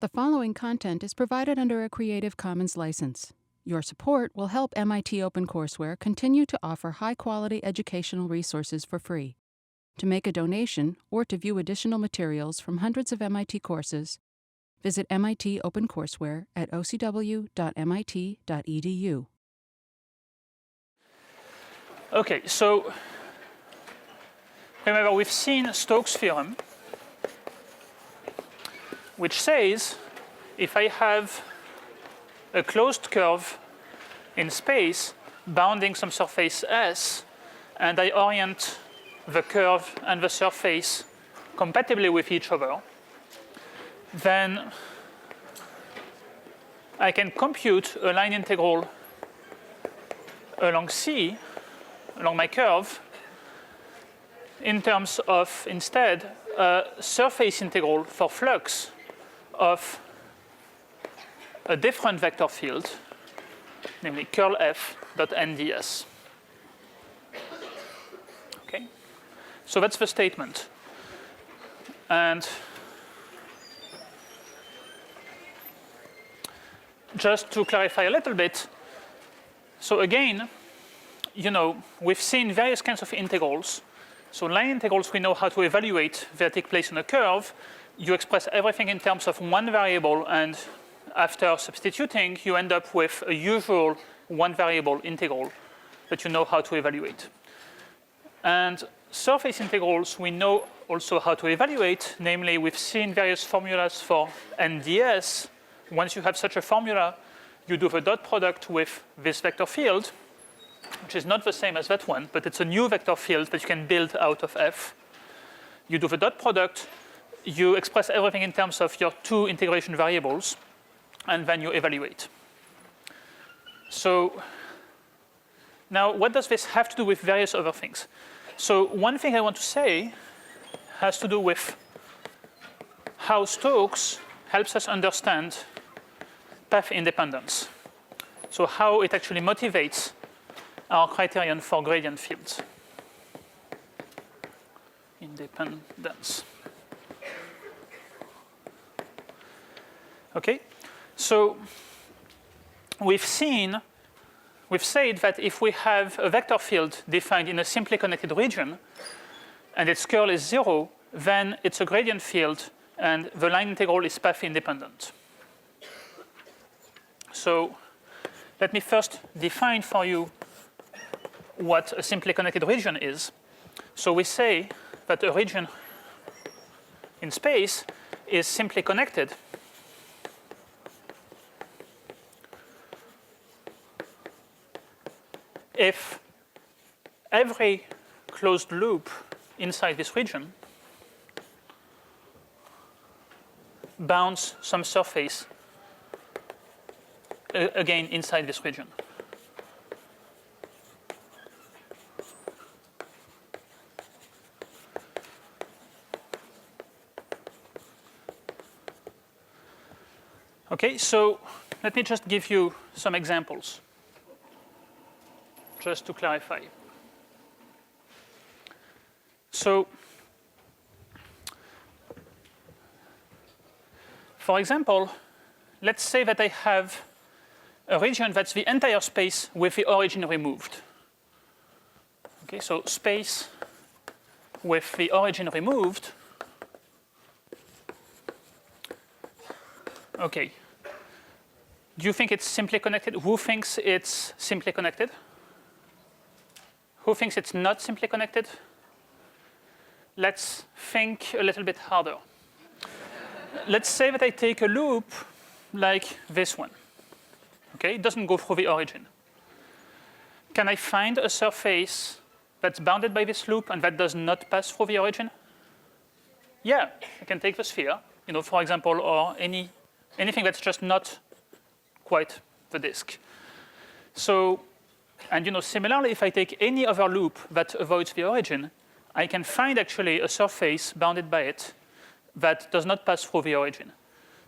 The following content is provided under a Creative Commons license. Your support will help MIT OpenCourseware continue to offer high-quality educational resources for free. To make a donation or to view additional materials from hundreds of MIT courses, visit MIT OpenCourseware at ocw.mit.edu. Okay, so remember we've seen Stokes' theorem, which says if I have a closed curve in space bounding some surface S, and I orient the curve and the surface compatibly with each other, then I can compute a line integral along C, along my curve, in terms of, instead, a surface integral for flux of a different vector field, namely curl F dot nds. Okay, so that's the statement. And just to clarify a little bit, so again, we've seen various kinds of integrals. So line integrals, we know how to evaluate. They take place on a curve. You express everything in terms of one variable, and after substituting, you end up with a usual one variable integral that you know how to evaluate. And surface integrals, we know also how to evaluate. Namely, we've seen various formulas for nds. Once you have such a formula, you do the dot product with this vector field, which is not the same as that one, but it's a new vector field that you can build out of F. You do the dot product, you express everything in terms of your two integration variables, and then you evaluate. So now what does this have to do with various other things? So one thing I want to say has to do with how Stokes helps us understand path independence. So how it actually motivates our criterion for gradient fields. Independence. Okay, so we've said that if we have a vector field defined in a simply connected region and its curl is 0, then it's a gradient field and the line integral is path independent. So let me first define for you what a simply connected region is. So we say that a region in space is simply connected if every closed loop inside this region bounds some surface again inside this region. Okay, so let me just give you some examples, just to clarify. So, for example, let's say that I have a region that's the entire space with the origin removed. Okay, so space with the origin removed. Okay. Do you think it's simply connected? Who thinks it's simply connected? Who thinks it's not simply connected? Let's think a little bit harder. Let's say that I take a loop like this one. Okay, it doesn't go through the origin. Can I find a surface that's bounded by this loop and that does not pass through the origin? Yeah, I can take the sphere, for example, or anything that's just not quite the disk. So, and similarly, if I take any other loop that avoids the origin, I can find actually a surface bounded by it that does not pass through the origin.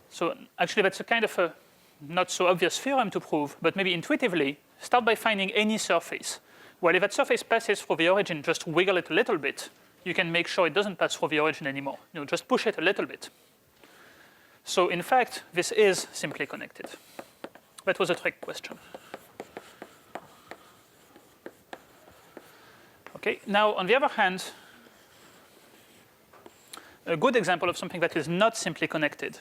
So actually, that's a kind of a not so obvious theorem to prove, but maybe intuitively, start by finding any surface. Well, if that surface passes through the origin, just wiggle it a little bit. You can make sure it doesn't pass through the origin anymore. Just push it a little bit. So in fact, this is simply connected. That was a trick question. Okay, now on the other hand, a good example of something that is not simply connected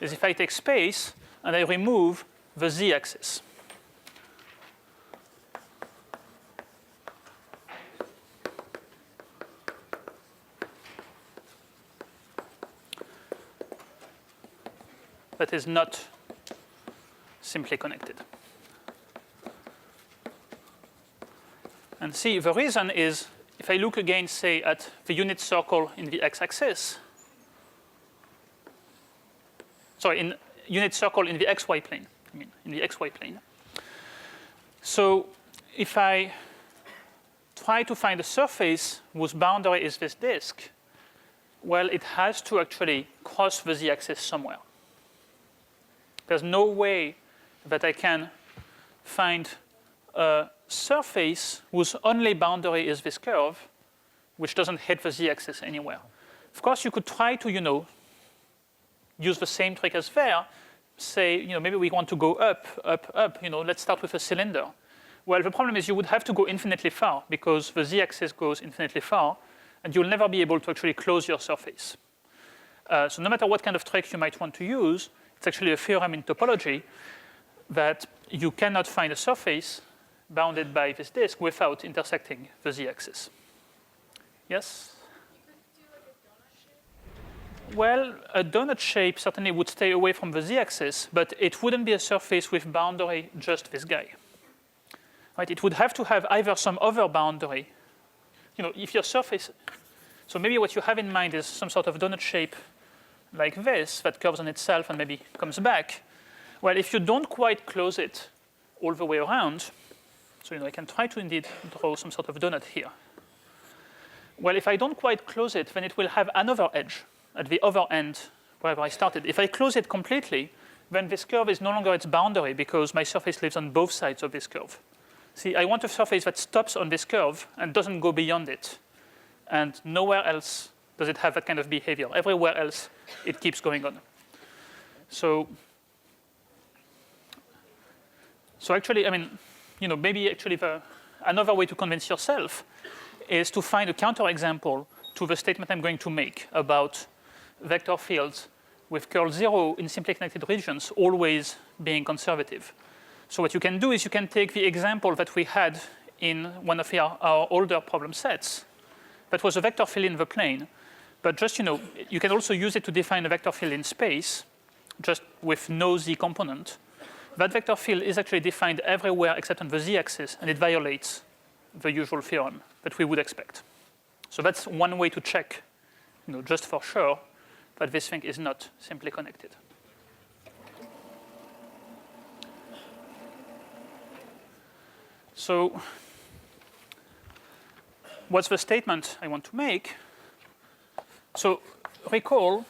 is if I take space and I remove the z-axis. That is not simply connected. And see, the reason is, if I look again, say, at the unit circle in the x-axis, sorry, in unit circle in the xy plane, in the xy plane. So if I try to find a surface whose boundary is this disk, well, it has to actually cross the z-axis somewhere. There's no way that I can find a surface whose only boundary is this curve, which doesn't hit the z-axis anywhere. Of course, you could try to, use the same trick as there. Say, maybe we want to go up, up, up. Let's start with a cylinder. Well, the problem is you would have to go infinitely far because the z-axis goes infinitely far, and you'll never be able to actually close your surface. So no matter what kind of trick you might want to use, it's actually a theorem in topology that you cannot find a surface bounded by this disk without intersecting the z-axis. Yes? You could do like a donut shape? Well, a donut shape certainly would stay away from the z-axis, but it wouldn't be a surface with boundary just this guy. Right? It would have to have either some other boundary. If your surface, so maybe what you have in mind is some sort of donut shape like this that curves on itself and maybe comes back. Well, if you don't quite close it all the way around, so I can try to indeed draw some sort of donut here. Well, if I don't quite close it, then it will have another edge at the other end wherever I started. If I close it completely, then this curve is no longer its boundary because my surface lives on both sides of this curve. See, I want a surface that stops on this curve and doesn't go beyond it. And nowhere else does it have that kind of behavior. Everywhere else, it keeps going on. So actually, maybe actually another way to convince yourself is to find a counterexample to the statement I'm going to make about vector fields with curl 0 in simply connected regions always being conservative. So what you can do is you can take the example that we had in one of our older problem sets. That was a vector field in the plane. But just, you can also use it to define a vector field in space, just with no z component. That vector field is actually defined everywhere except on the z-axis, and it violates the usual theorem that we would expect. So that's one way to check, just for sure, that this thing is not simply connected. So what's the statement I want to make? So recall,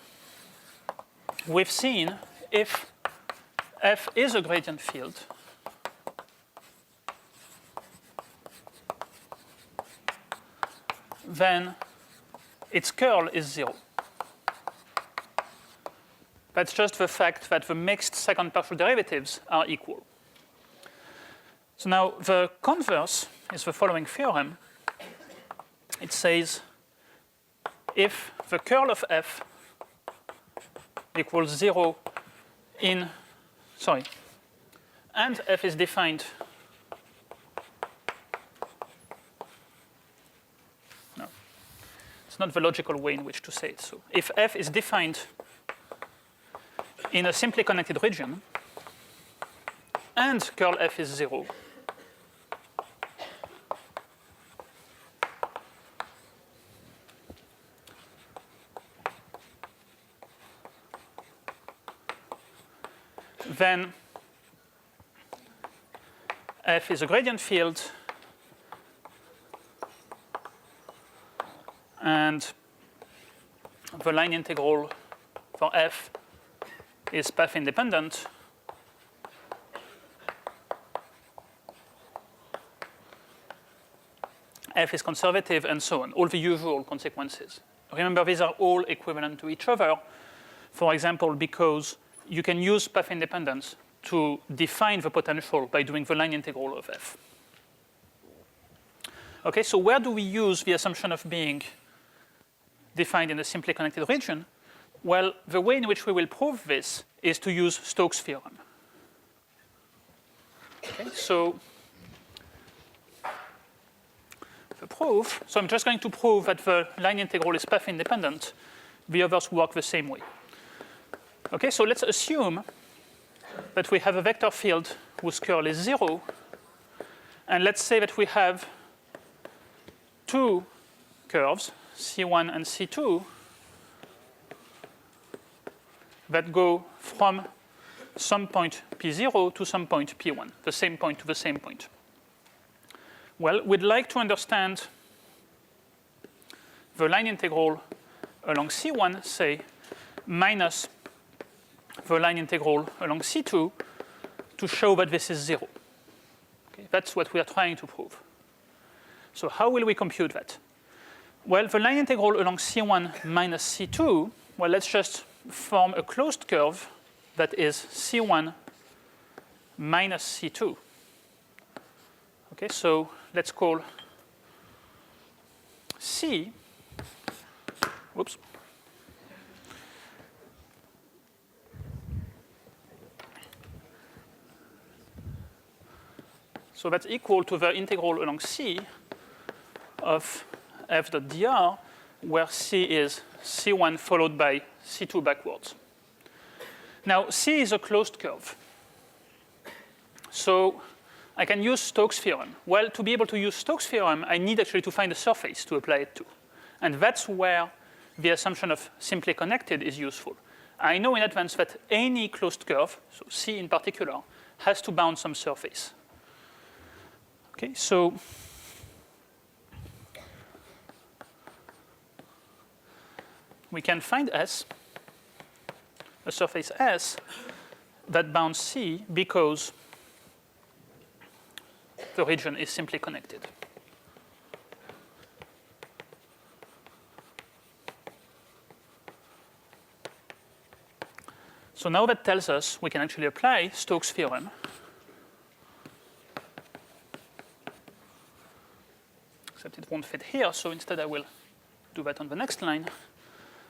we've seen if f is a gradient field, then its curl is 0. That's just the fact that the mixed second partial derivatives are equal. So now the converse is the following theorem. It says if the curl of f equals 0 and f is defined, no, it's not the logical way in which to say it. So if f is defined in a simply connected region and curl f is 0, then f is a gradient field, and the line integral for f is path independent. F is conservative, and so on, all the usual consequences. Remember, these are all equivalent to each other. For example, because you can use path independence to define the potential by doing the line integral of f. Okay, so where do we use the assumption of being defined in a simply connected region? Well, the way in which we will prove this is to use Stokes' theorem. Okay, so the proof, so I'm just going to prove that the line integral is path independent. The others work the same way. Okay, so let's assume that we have a vector field whose curl is 0. And let's say that we have two curves, C1 and C2, that go from some point P0 to some point P1, the same point to the same point. Well, we'd like to understand the line integral along C1, say, minus the line integral along C2 to show that this is 0. Okay, that's what we are trying to prove. So how will we compute that? Well, the line integral along C1 minus C2, well, let's just form a closed curve that is C1 minus C2. Okay, so let's call C, whoops. So that's equal to the integral along C of f dot dr, where C is C1 followed by C2 backwards. Now, C is a closed curve. So I can use Stokes' theorem. Well, to be able to use Stokes' theorem, I need actually to find a surface to apply it to. And that's where the assumption of simply connected is useful. I know in advance that any closed curve, so C in particular, has to bound some surface. Okay, so we can find S, a surface S, that bounds C because the region is simply connected. So now that tells us we can actually apply Stokes' theorem. Except it won't fit here, so instead I will do that on the next line.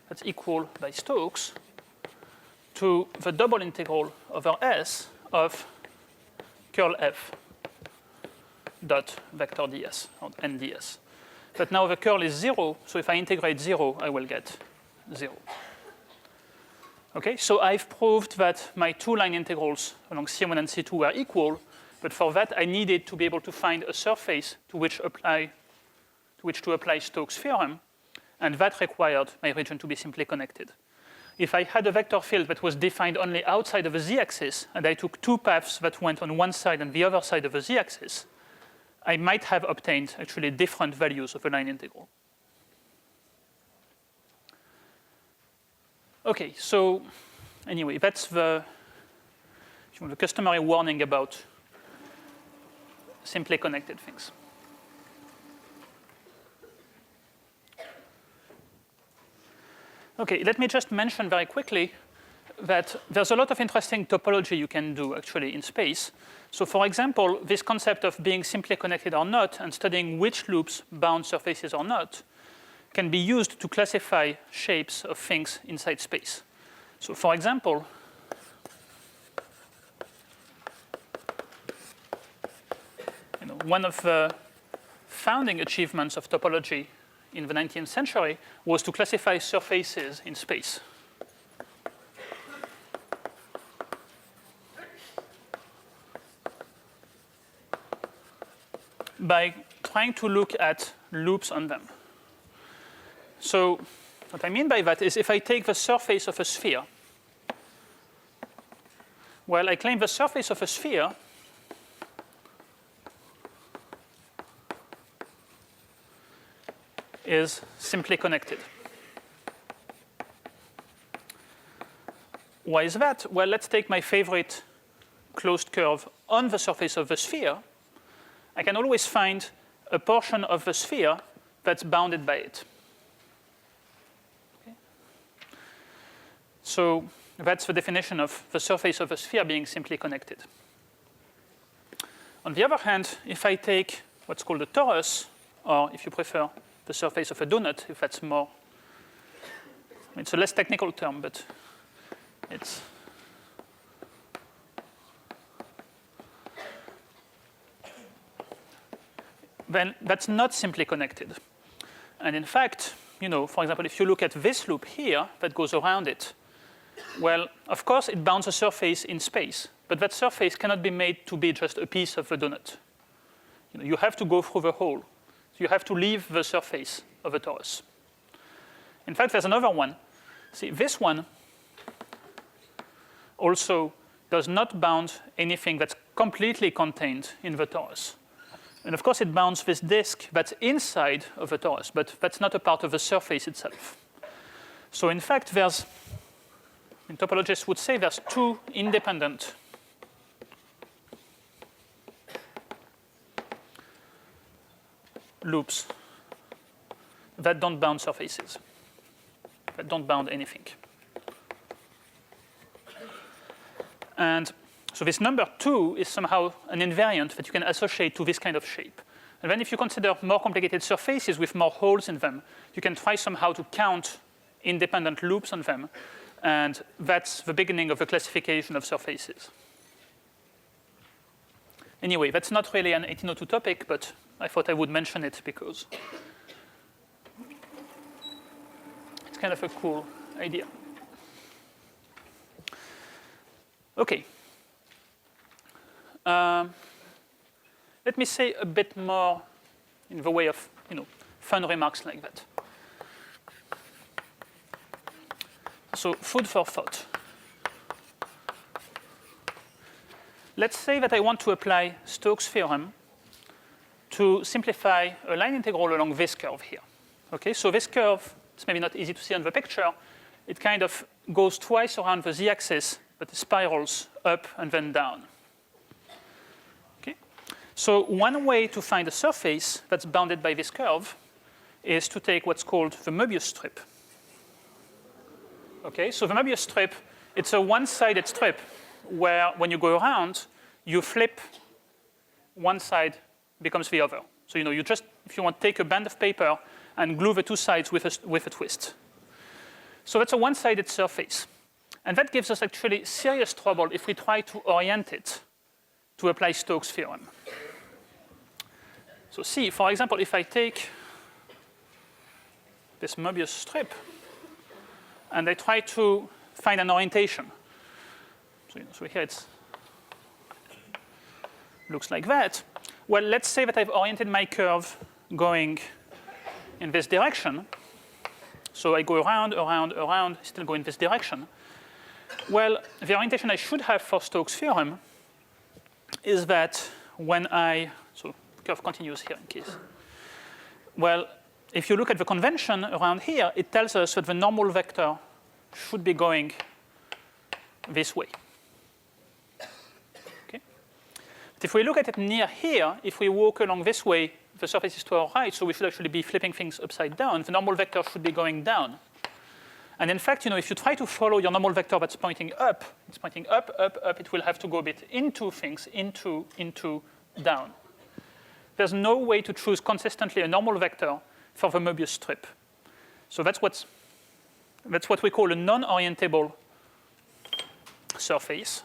That's equal by Stokes to the double integral over S of curl F dot vector ds, or nds. But now the curl is 0, so if I integrate 0, I will get 0. Okay, so I've proved that my two line integrals along C1 and C2 are equal, but for that I needed to be able to find a surface to which to apply Stokes' theorem, and that required my region to be simply connected. If I had a vector field that was defined only outside of the z-axis, and I took two paths that went on one side and the other side of the z-axis, I might have obtained actually different values of a line integral. Okay, so anyway, that's the customary warning about simply connected things. Okay, let me just mention very quickly that there's a lot of interesting topology you can do actually in space. So for example, this concept of being simply connected or not and studying which loops bound surfaces or not can be used to classify shapes of things inside space. So for example, one of the founding achievements of topology in the 19th century was to classify surfaces in space. By trying to look at loops on them. So what I mean by that is if I take the surface of a sphere, well, I claim the surface of a sphere is simply connected. Why is that? Well, let's take my favorite closed curve on the surface of the sphere. I can always find a portion of the sphere that's bounded by it. Okay. So that's the definition of the surface of a sphere being simply connected. On the other hand, if I take what's called a torus, or if you prefer, the surface of a donut, if that's more, it's a less technical term, but it's then that's not simply connected. And in fact, for example, if you look at this loop here that goes around it, well, of course, it bounds a surface in space, but that surface cannot be made to be just a piece of the donut. You have to go through the hole. So you have to leave the surface of a torus. In fact, there's another one. See, this one also does not bound anything that's completely contained in the torus. And of course, it bounds this disk that's inside of the torus, but that's not a part of the surface itself. So in fact, topologists would say there's two independent loops that don't bound surfaces, that don't bound anything. And so this number 2 is somehow an invariant that you can associate to this kind of shape. And then if you consider more complicated surfaces with more holes in them, you can try somehow to count independent loops on them. And that's the beginning of the classification of surfaces. Anyway, that's not really an 1802 topic, but I thought I would mention it because it's kind of a cool idea. Okay. Let me say a bit more in the way of fun remarks like that. So food for thought. Let's say that I want to apply Stokes' theorem to simplify a line integral along this curve here. Okay, so this curve, it's maybe not easy to see on the picture. It kind of goes twice around the z-axis, but it spirals up and then down. Okay, so one way to find a surface that's bounded by this curve is to take what's called the Möbius strip. Okay, so the Möbius strip, it's a one-sided strip where when you go around, you flip one side becomes the other. So you just, if you want, take a band of paper and glue the two sides with a twist. So that's a one-sided surface. And that gives us actually serious trouble if we try to orient it to apply Stokes' theorem. So see, for example, if I take this Möbius strip and I try to find an orientation. So here it looks like that. Well, let's say that I've oriented my curve going in this direction. So I go around, around, around, still go in this direction. Well, the orientation I should have for Stokes' theorem is that when so the curve continues here in case. Well, if you look at the convention around here, it tells us that the normal vector should be going this way. Okay? But if we look at it near here, if we walk along this way, the surface is to our right, so we should actually be flipping things upside down. The normal vector should be going down. And in fact, if you try to follow your normal vector that's pointing up, it's pointing up, up, up, it will have to go a bit into things, into, down. There's no way to choose consistently a normal vector for the Möbius strip. So that's what we call a non-orientable surface.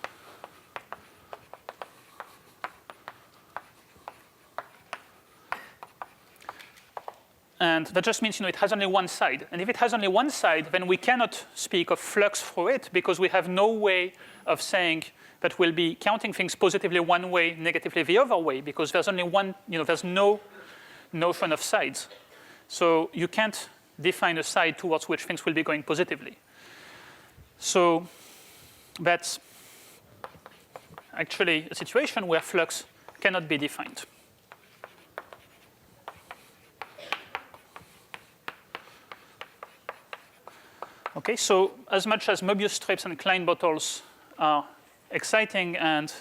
And that just means it has only one side. And if it has only one side, then we cannot speak of flux through it because we have no way of saying that we'll be counting things positively one way, negatively the other way, because there's only one, there's no notion of sides. So you can't define a side towards which things will be going positively. So that's actually a situation where flux cannot be defined. Okay, so as much as Möbius strips and Klein bottles are exciting and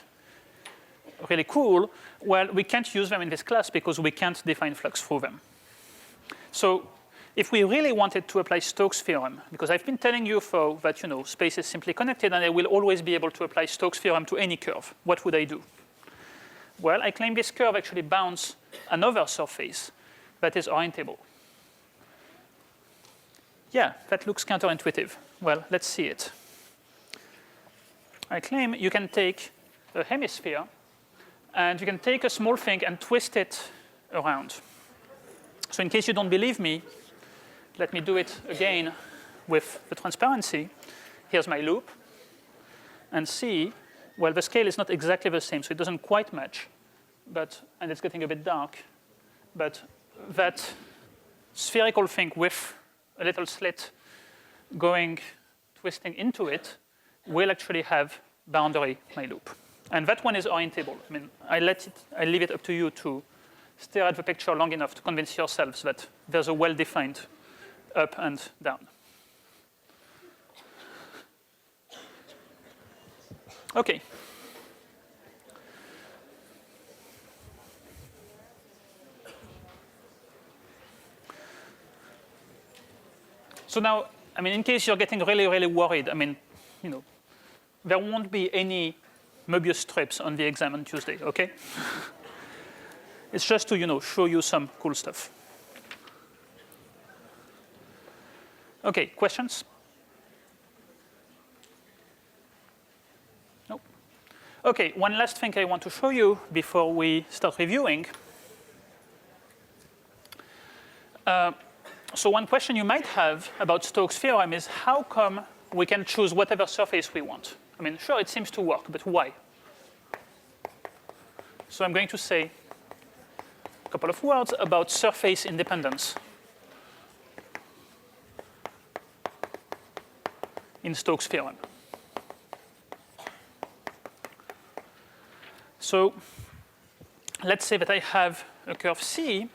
really cool, well, we can't use them in this class because we can't define flux through them. So if we really wanted to apply Stokes' theorem, because I've been telling you that space is simply connected and I will always be able to apply Stokes' theorem to any curve, what would I do? Well, I claim this curve actually bounds another surface that is orientable. Yeah, that looks counterintuitive. Well, let's see it. I claim you can take a hemisphere and you can take a small thing and twist it around. So in case you don't believe me, let me do it again with the transparency. Here's my loop. And see, well, the scale is not exactly the same, so it doesn't quite match. And it's getting a bit dark. But that spherical thing with a little slit twisting into it will actually have boundary my loop. And that one is orientable. I mean, I leave it up to you to stare at the picture long enough to convince yourselves that there's a well-defined up and down. Okay. So now, in case you're getting really, really worried, there won't be any Möbius strips on the exam on Tuesday, okay? It's just to, show you some cool stuff. Okay, questions? No? Okay, one last thing I want to show you before we start reviewing. So one question you might have about Stokes' theorem is how come we can choose whatever surface we want? Sure, it seems to work, but why? So I'm going to say a couple of words about surface independence in Stokes' theorem. So let's say that I have a curve C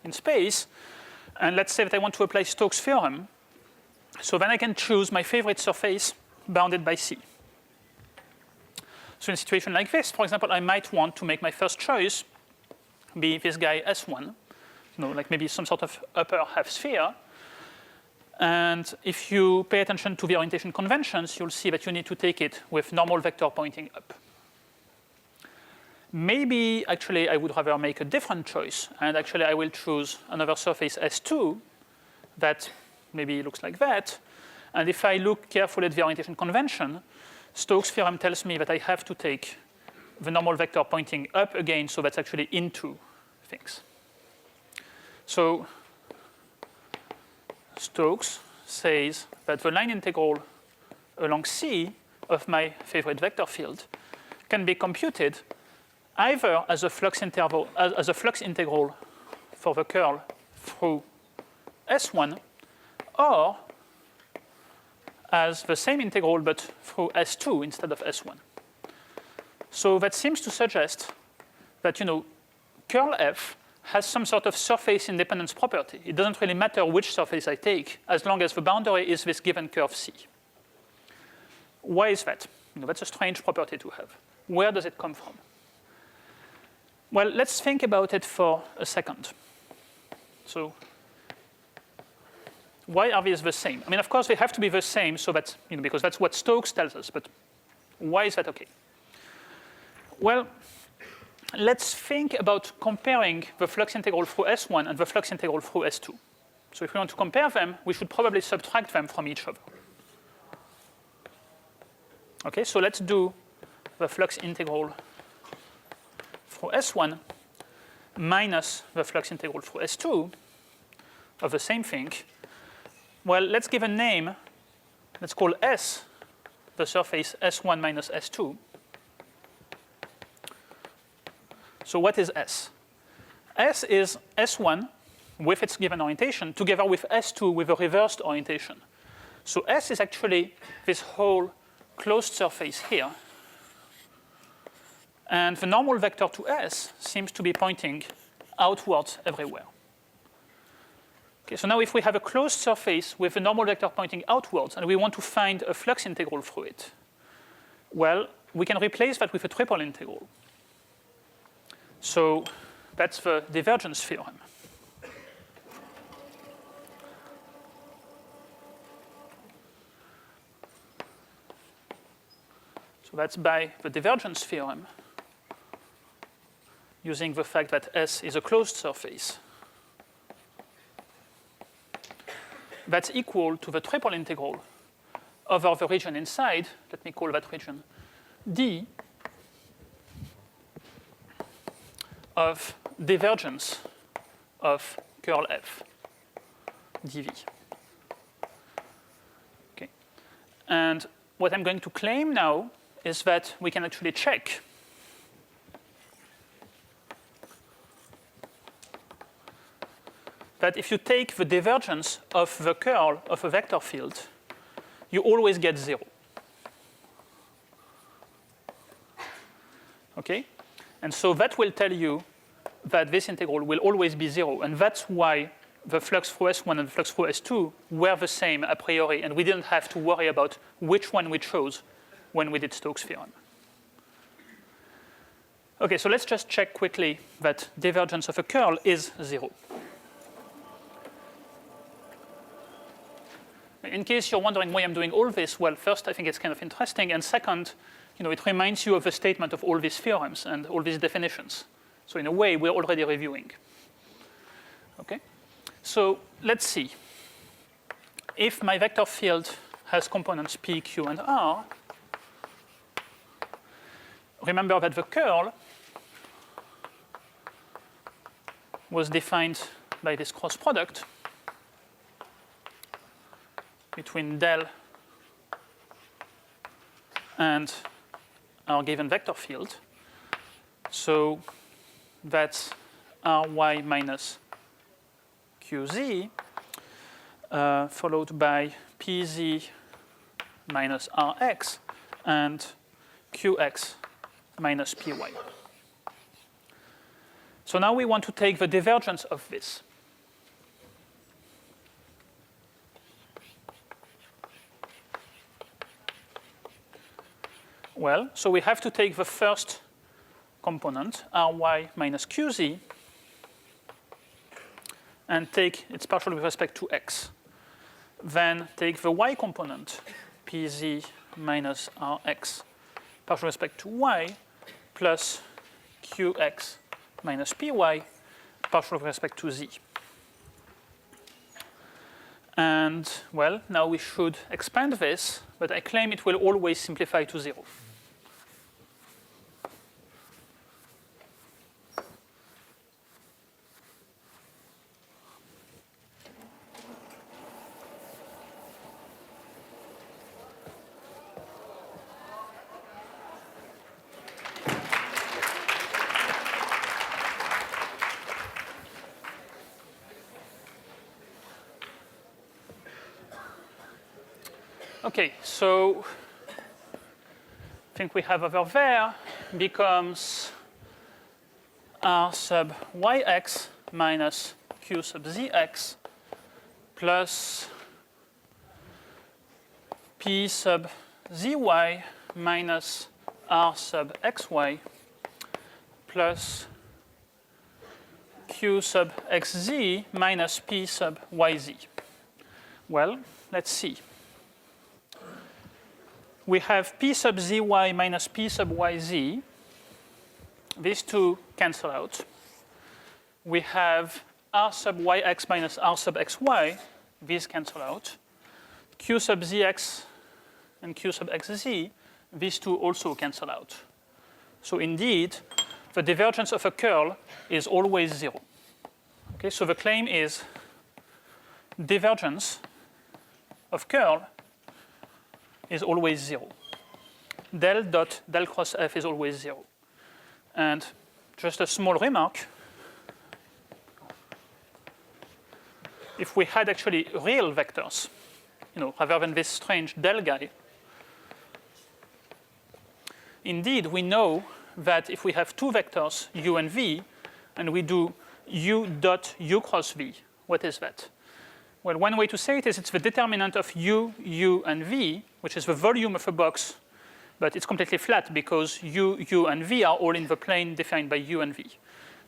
in space, and let's say that I want to apply Stokes' theorem. So then I can choose my favorite surface bounded by C. So in a situation like this, for example, I might want to make my first choice be this guy S1, like maybe some sort of upper half sphere. And if you pay attention to the orientation conventions, you'll see that you need to take it with normal vector pointing up. Maybe, actually, I would rather make a different choice. And actually, I will choose another surface S2 that maybe looks like that. And if I look carefully at the orientation convention, Stokes' theorem tells me that I have to take the normal vector pointing up again, so that's actually into things. So Stokes says that the line integral along C of my favorite vector field can be computed either as a flux integral for the curl through S1, or as the same integral but through S2 instead of S1. So that seems to suggest that curl F has some sort of surface independence property. It doesn't really matter which surface I take, as long as the boundary is this given curve C. Why is that? That's a strange property to have. Where does it come from? Well, let's think about it for a second. So why are these the same? Of course, they have to be the same, so that because that's what Stokes tells us. But why is that okay? Well, let's think about comparing the flux integral through S1 and the flux integral through S2. So if we want to compare them, we should probably subtract them from each other. Okay, so let's do the flux integral through S1 minus the flux integral through S2 of the same thing. Well, let's give a name. Let's call S the surface S1 minus S2. So what is S? S is S1 with its given orientation together with S2 with a reversed orientation. So S is actually this whole closed surface here. And the normal vector to S seems to be pointing outwards everywhere. Okay, so now if we have a closed surface with a normal vector pointing outwards and we want to find a flux integral through it, well, we can replace that with a triple integral. So that's the divergence theorem. that's by the divergence theorem, using the fact that S is a closed surface. That's equal to the triple integral over the region inside, let me call that region D, of divergence of curl F dV. Okay. And what I'm going to claim now is that we can actually check that if you take the divergence of the curl of a vector field, you always get 0. Okay? And so that will tell you that this integral will always be 0. And that's why the flux through S1 and the flux through S2 were the same a priori, and we didn't have to worry about which one we chose when we did Stokes' theorem. Okay, so let's just check quickly that divergence of a curl is 0. In case you're wondering why I'm doing all this, well, first, I think it's kind of interesting, and second, it reminds you of the statement of all these theorems and all these definitions. So in a way, we're already reviewing. Okay? So let's see. If my vector field has components P, Q, and R, remember that the curl was defined by this cross product between del and our given vector field. So that's Ry minus Qz followed by Pz minus Rx and Qx minus Py. So now we want to take the divergence of this. Well, so we have to take the first component, Ry minus Qz, and take its partial with respect to x. Then take the y component, Pz minus Rx, partial with respect to y, plus Qx minus Py, partial with respect to z. And, well, now we should expand this, but I claim it will always simplify to 0. Okay, so I think we have over there becomes R sub yx minus Q sub zx plus P sub zy minus R sub xy plus Q sub xz minus P sub yz. Well, let's see. We have P sub zy minus P sub yz. These two cancel out. We have R sub yx minus R sub xy. These cancel out. Q sub zx and Q sub xz. These two also cancel out. So indeed, the divergence of a curl is always 0. Okay, so the claim is divergence of curl is always 0. Del dot del cross f is always 0. And just a small remark, if we had actually real vectors, rather than this strange del guy, indeed we know that if we have two vectors, u and v, and we do u dot u cross v, what is that? Well, one way to say it is it's the determinant of u, u, and v, which is the volume of a box, but it's completely flat because u, u, and v are all in the plane defined by u and v.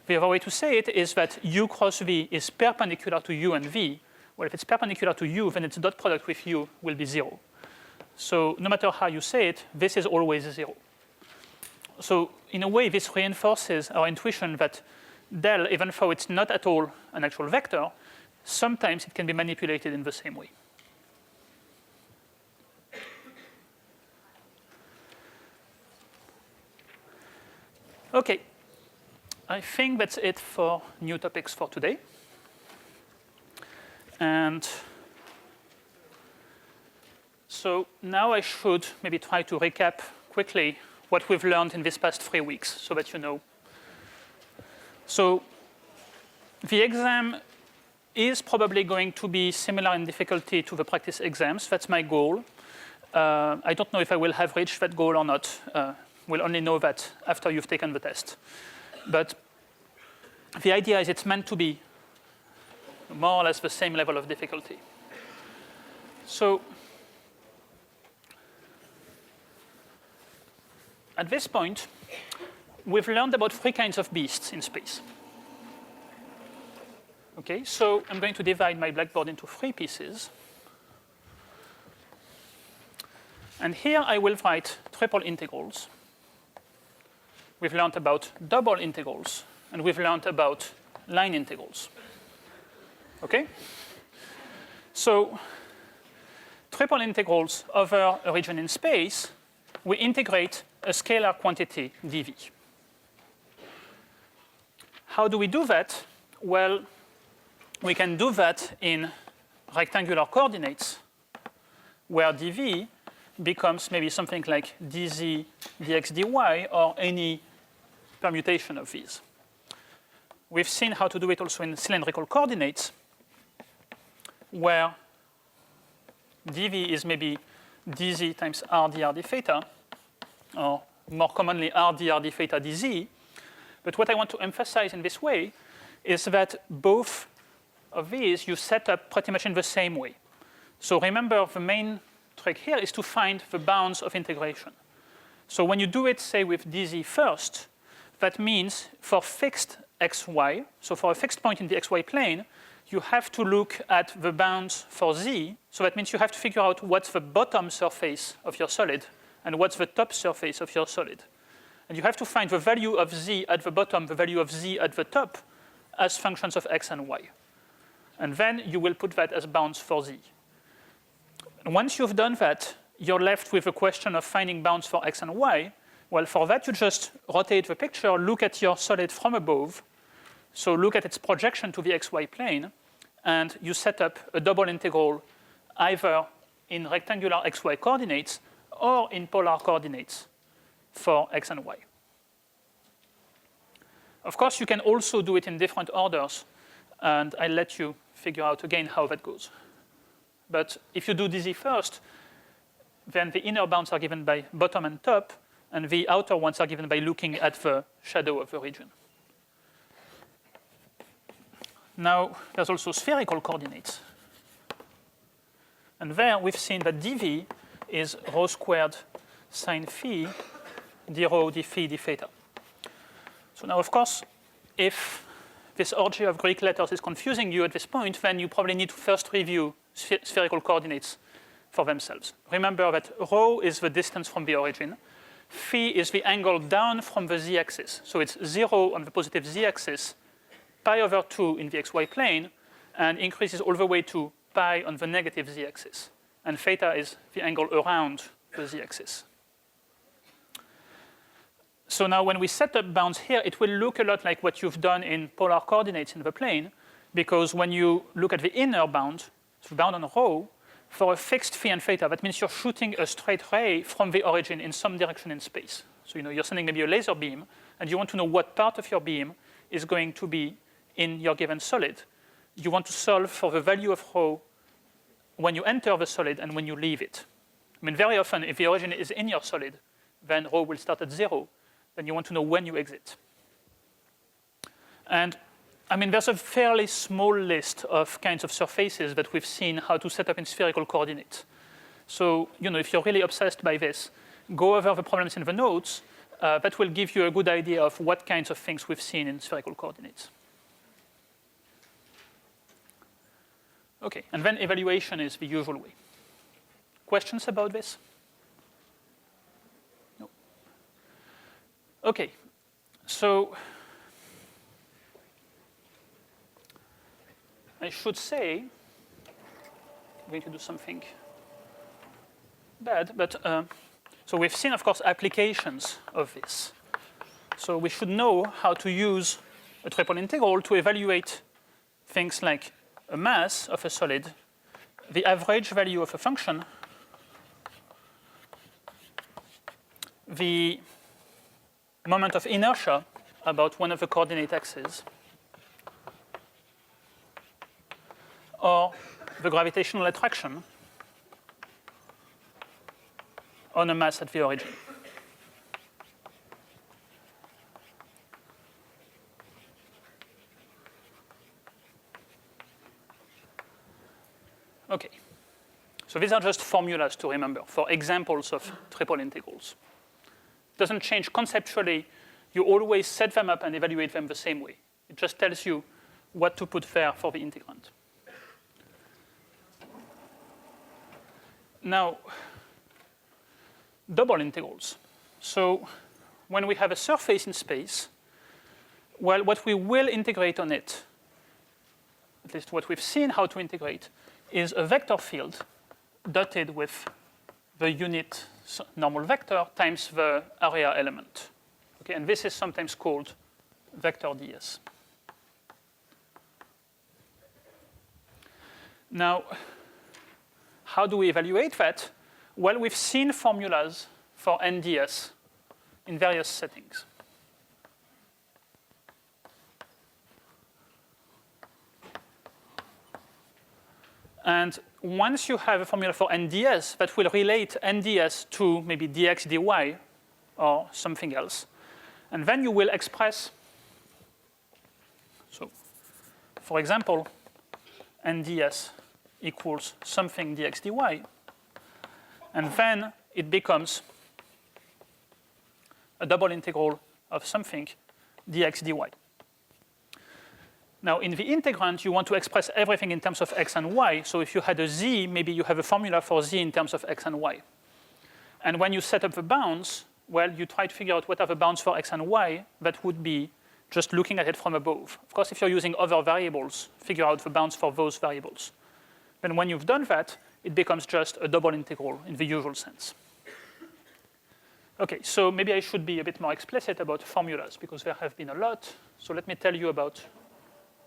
The other way to say it is that u cross v is perpendicular to u and v. Well, if it's perpendicular to u, then its dot product with u will be 0. So no matter how you say it, this is always 0. So in a way, this reinforces our intuition that del, even though it's not at all an actual vector, sometimes it can be manipulated in the same way. Okay, I think that's it for new topics for today. And so now I should maybe try to recap quickly what we've learned in these past 3 weeks so that you know. So the exam is probably going to be similar in difficulty to the practice exams. That's my goal. I don't know if I will have reached that goal or not. We'll only know that after you've taken the test. But the idea is it's meant to be more or less the same level of difficulty. So at this point, we've learned about 3 kinds of beasts in space. Okay, so I'm going to divide my blackboard into 3 pieces. And here I will write triple integrals. We've learned about double integrals, and we've learned about line integrals. Okay? So triple integrals over a region in space, we integrate a scalar quantity dv. How do we do that? Well, we can do that in rectangular coordinates, where dv becomes maybe something like dz, dx, dy, or any permutation of these. We've seen how to do it also in cylindrical coordinates, where dv is maybe dz times r dr d theta, or more commonly r dr d theta dz. But what I want to emphasize in this way is that both of these you set up pretty much in the same way. So remember, the main trick here is to find the bounds of integration. So when you do it, say, with dz first, that means for fixed xy, so for a fixed point in the xy plane, you have to look at the bounds for z. So that means you have to figure out what's the bottom surface of your solid and what's the top surface of your solid. And you have to find the value of z at the bottom, the value of z at the top, as functions of x and y. And then you will put that as bounds for z. And once you've done that, you're left with a question of finding bounds for x and y. Well, for that, you just rotate the picture, look at your solid from above. So look at its projection to the xy plane, and you set up a double integral either in rectangular xy coordinates or in polar coordinates for x and y. Of course, you can also do it in different orders, and I'll let you figure out again how that goes. But if you do dz first, then the inner bounds are given by bottom and top, and the outer ones are given by looking at the shadow of the region. Now, there's also spherical coordinates. And there we've seen that dv is rho squared sine phi d rho d phi d theta. So now, of course, if this orgy of Greek letters is confusing you at this point, then you probably need to first review spherical coordinates for themselves. Remember that rho is the distance from the origin. Phi is the angle down from the z-axis. So it's 0 on the positive z-axis, pi over 2 in the xy plane, and increases all the way to pi on the negative z-axis. And theta is the angle around the z-axis. So now when we set up bounds here, it will look a lot like what you've done in polar coordinates in the plane, because when you look at the inner bound, so bound on rho, for a fixed phi and theta, that means you're shooting a straight ray from the origin in some direction in space. So you're sending maybe a laser beam, and you want to know what part of your beam is going to be in your given solid. You want to solve for the value of rho when you enter the solid and when you leave it. I mean, very often, if the origin is in your solid, then rho will start at 0. Then you want to know when you exit. And I mean, there's a fairly small list of kinds of surfaces that we've seen how to set up in spherical coordinates. So, if you're really obsessed by this, go over the problems in the notes. That will give you a good idea of what kinds of things we've seen in spherical coordinates. Okay, and then evaluation is the usual way. Questions about this? Okay, so I should say, I'm going to do something bad, but so we've seen, of course, applications of this. So we should know how to use a triple integral to evaluate things like a mass of a solid, the average value of a function, the moment of inertia about one of the coordinate axes, or the gravitational attraction on a mass at the origin. Okay, so these are just formulas to remember for examples of triple integrals. Doesn't change conceptually. You always set them up and evaluate them the same way. It just tells you what to put there for the integrand. Now, double integrals. So when we have a surface in space, well, what we will integrate on it, at least what we've seen how to integrate, is a vector field dotted with the unit normal vector times the area element. Okay, and this is sometimes called vector ds. Now, how do we evaluate that? Well, we've seen formulas for NDS in various settings. And once you have a formula for NDS that will relate NDS to maybe dx dy or something else, and then you will express, so for example, NDS equals something dx dy, and then it becomes a double integral of something dx dy. Now, in the integrand, you want to express everything in terms of x and y. So if you had a z, maybe you have a formula for z in terms of x and y. And when you set up the bounds, well, you try to figure out what are the bounds for x and y. That would be just looking at it from above. Of course, if you're using other variables, figure out the bounds for those variables. Then when you've done that, it becomes just a double integral in the usual sense. Okay, so maybe I should be a bit more explicit about formulas because there have been a lot. So let me tell you about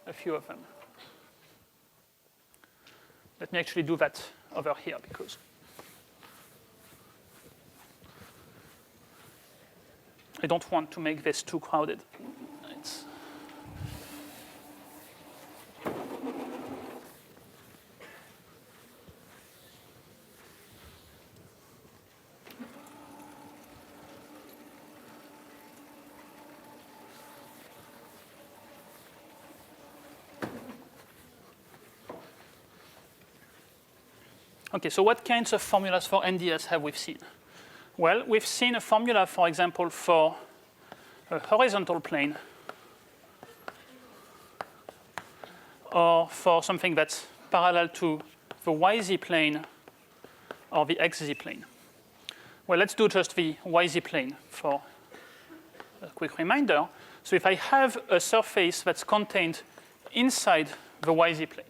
a few of them. Let me actually do that over here because I don't want to make this too crowded. Okay, so what kinds of formulas for NDS have we seen? Well, we've seen a formula, for example, for a horizontal plane or for something that's parallel to the YZ plane or the XZ plane. Well, let's do just the YZ plane for a quick reminder. So if I have a surface that's contained inside the YZ plane,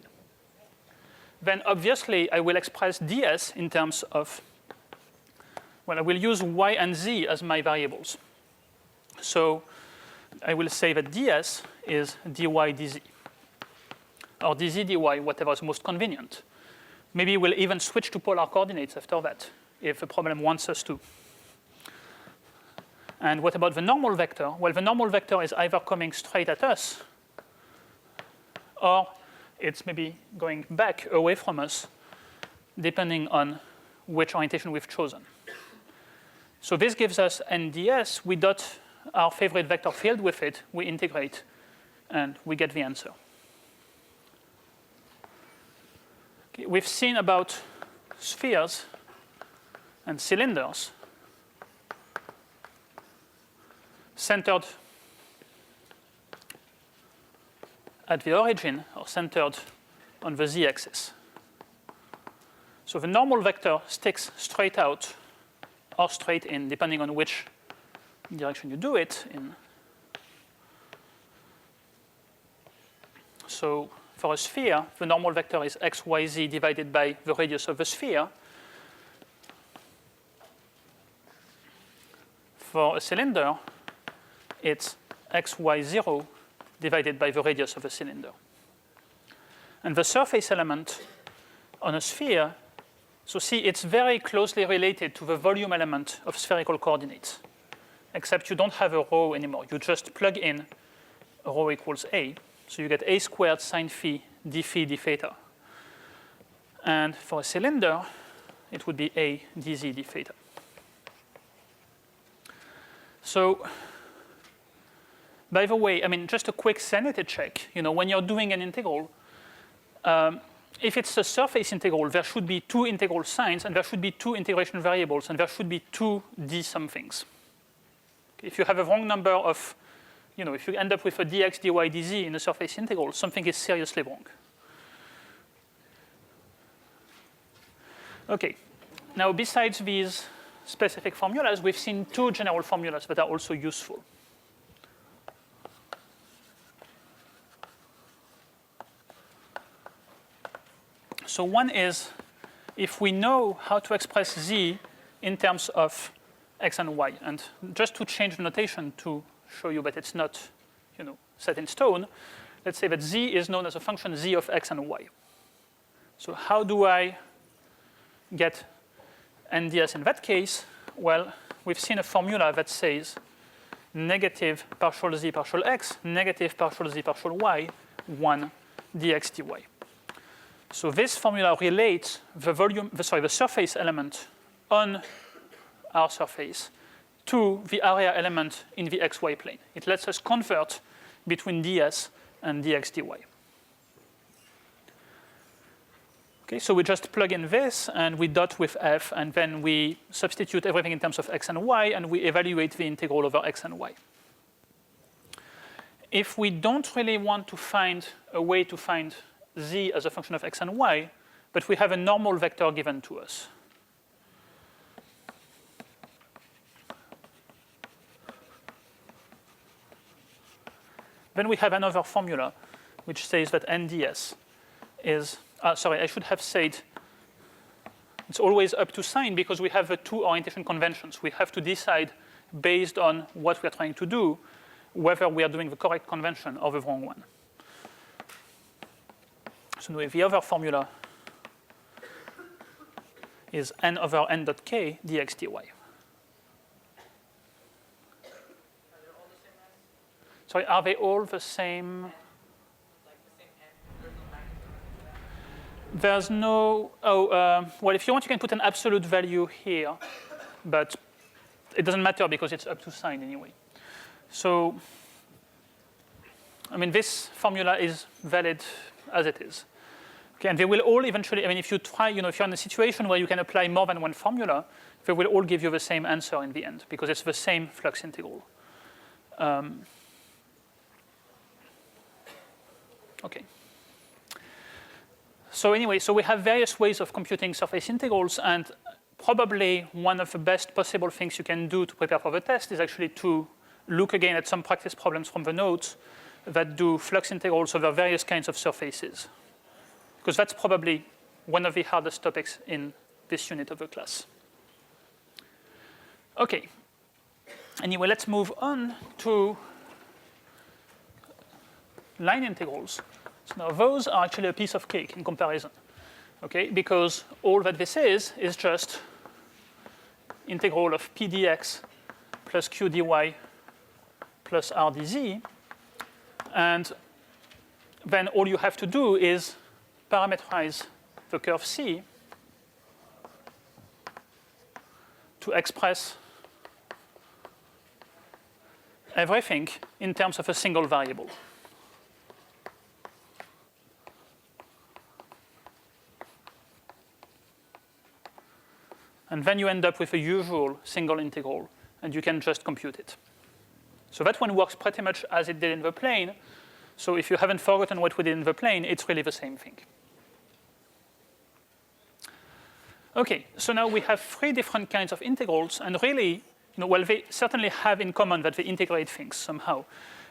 then obviously I will express ds in terms of, well, I will use y and z as my variables. So I will say that ds is dy dz, or dz dy, whatever is most convenient. Maybe we'll even switch to polar coordinates after that, if the problem wants us to. And what about the normal vector? Well, the normal vector is either coming straight at us, or it's maybe going back away from us, depending on which orientation we've chosen. So this gives us NDS. We dot our favorite vector field with it. We integrate, and we get the answer. Okay, we've seen about spheres and cylinders centered at the origin or centered on the z-axis. So the normal vector sticks straight out or straight in, depending on which direction you do it in. So for a sphere, the normal vector is x, y, z divided by the radius of the sphere. For a cylinder, it's x, y, 0 divided by the radius of the cylinder. And the surface element on a sphere, so see, it's very closely related to the volume element of spherical coordinates, except you don't have a rho anymore. You just plug in rho equals a. So you get a squared sine phi d theta. And for a cylinder, it would be a dz d theta. So by the way, I mean, just a quick sanity check. You know, when you're doing an integral, if it's a surface integral, there should be two integral signs, and there should be two integration variables, and there should be two d somethings. If you have a wrong number of, you know, if you end up with a dx, dy, dz in a surface integral, something is seriously wrong. Okay, now besides these specific formulas, we've seen two general formulas that are also useful. So one is, if we know how to express z in terms of x and y, and just to change the notation to show you that it's not, you know, set in stone, let's say that z is known as a function z of x and y. So how do I get nds in that case? Well, we've seen a formula that says negative partial z partial x, negative partial z partial y, 1 dx dy. So this formula relates the surface element on our surface to the area element in the xy plane. It lets us convert between ds and dx dy. Okay, so we just plug in this, and we dot with f, and then we substitute everything in terms of x and y, and we evaluate the integral over x and y. If we don't really want to find a way to find z as a function of x and y, but we have a normal vector given to us. Then we have another formula which says that nds is, sorry, I should have said it's always up to sign because we have the two orientation conventions. We have to decide based on what we are trying to do whether we are doing the correct convention or the wrong one. So the other formula is n over n dot k dx dy. Sorry, are they all the same? There's no, well, if you want, you can put an absolute value here, but it doesn't matter because it's up to sign anyway. So, I mean, this formula is valid as it is. Okay, and they will all eventually, I mean, if you try, you know, if you're in a situation where you can apply more than one formula, they will all give you the same answer in the end because it's the same flux integral. Okay. So anyway, so we have various ways of computing surface integrals, and probably one of the best possible things you can do to prepare for the test is actually to look again at some practice problems from the notes that do flux integrals over various kinds of surfaces, because that's probably one of the hardest topics in this unit of the class. Okay. Anyway, let's move on to line integrals. So now those are actually a piece of cake in comparison, okay? Because all that this is just integral of p dx plus q dy plus r dz. And then all you have to do is parameterize the curve C to express everything in terms of a single variable. And then you end up with a usual single integral, and you can just compute it. So that one works pretty much as it did in the plane. So if you haven't forgotten what we did in the plane, it's really the same thing. Okay, so now we have three different kinds of integrals, and really, well, they certainly have in common that they integrate things somehow.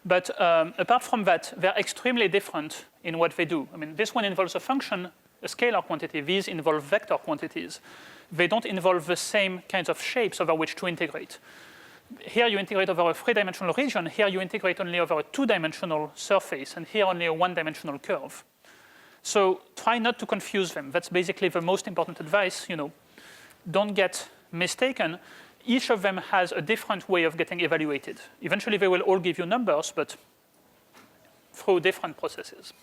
But apart from that, they're extremely different in what they do. I mean, this one involves a function, a scalar quantity. These involve vector quantities. They don't involve the same kinds of shapes over which to integrate. Here you integrate over a three-dimensional region. Here you integrate only over a two-dimensional surface, and here only a one-dimensional curve. So try not to confuse them. That's basically the most important advice. Don't get mistaken. Each of them has a different way of getting evaluated. Eventually, they will all give you numbers, but through different processes.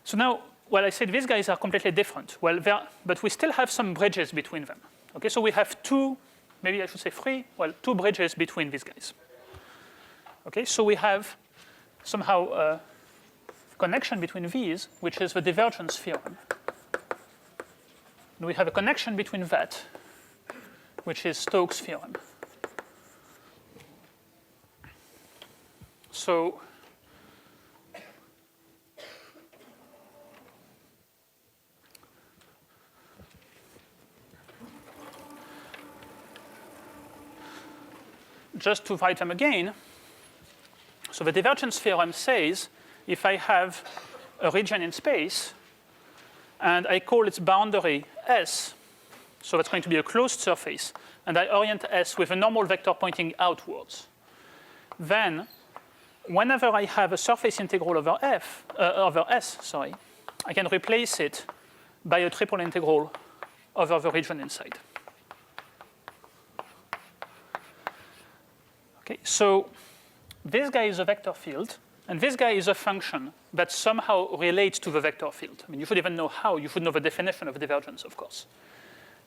So now, well, I said these guys are completely different. Well, but we still have some bridges between them. Okay, so we have two, maybe I should say three, well, two bridges between these guys. Okay, so we have somehow a connection between these, which is the divergence theorem. And we have a connection between that, which is Stokes' theorem. So just to write them again, so the divergence theorem says if I have a region in space and I call its boundary S, so that's going to be a closed surface, and I orient S with a normal vector pointing outwards, then whenever I have a surface integral over S, I can replace it by a triple integral over the region inside. Okay, so this guy is a vector field, and this guy is a function that somehow relates to the vector field. I mean, you should even know how. You should know the definition of divergence, of course.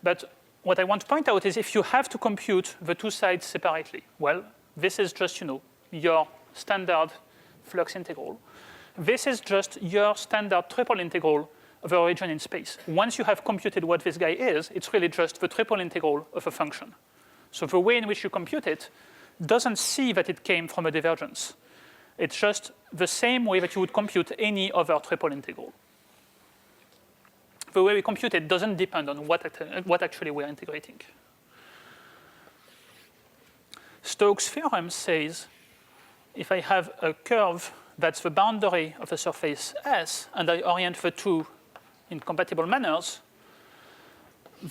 But what I want to point out is if you have to compute the two sides separately, well, this is just, your standard flux integral. This is just your standard triple integral of a region in space. Once you have computed what this guy is, it's really just the triple integral of a function. So the way in which you compute it doesn't see that it came from a divergence. It's just the same way that you would compute any other triple integral. The way we compute it doesn't depend on what actually we're integrating. Stokes' theorem says if I have a curve that's the boundary of a surface S, and I orient the two in compatible manners,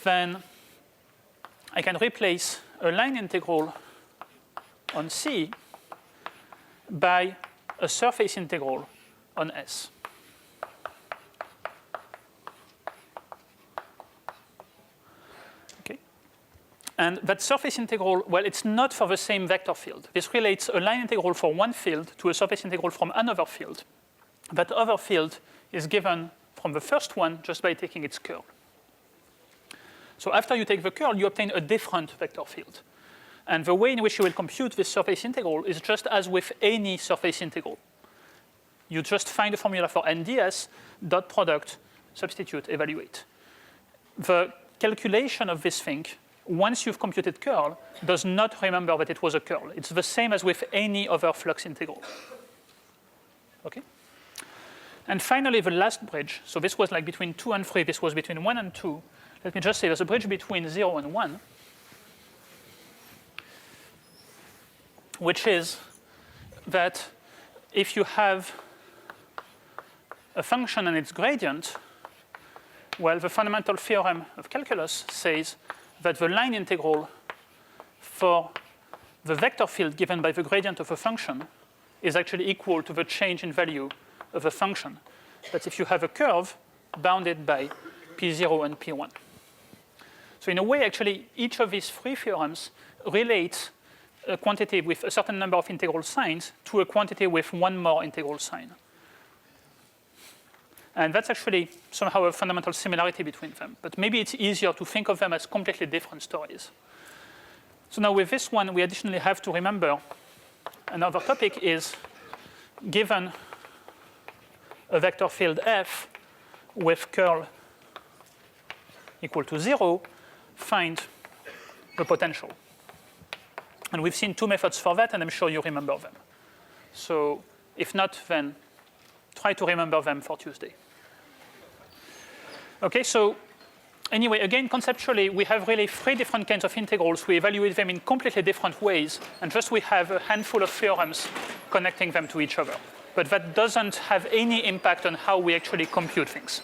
then I can replace a line integral on C by a surface integral on S. Okay. And that surface integral, well, it's not for the same vector field. This relates a line integral for one field to a surface integral from another field. That other field is given from the first one just by taking its curl. So after you take the curl, you obtain a different vector field. And the way in which you will compute this surface integral is just as with any surface integral. You just find a formula for NDS, dot product, substitute, evaluate. The calculation of this thing, once you've computed curl, does not remember that it was a curl. It's the same as with any other flux integral. Okay? And finally, the last bridge. So this was like between 2 and 3. This was between 1 and 2. Let me just say there's a bridge between 0 and 1. Which is that if you have a function and its gradient, well, the fundamental theorem of calculus says that the line integral for the vector field given by the gradient of a function is actually equal to the change in value of a function. That's if you have a curve bounded by P0 and P1. So in a way, actually, each of these three theorems relates a quantity with a certain number of integral signs to a quantity with one more integral sign. And that's actually somehow a fundamental similarity between them. But maybe it's easier to think of them as completely different stories. So now with this one, we additionally have to remember another topic is given a vector field F with curl equal to 0, find the potential. And we've seen two methods for that, and I'm sure you remember them. So if not, then try to remember them for Tuesday. Okay, so anyway, again, conceptually, we have really 3 different kinds of integrals. We evaluate them in completely different ways, and just we have a handful of theorems connecting them to each other. But that doesn't have any impact on how we actually compute things.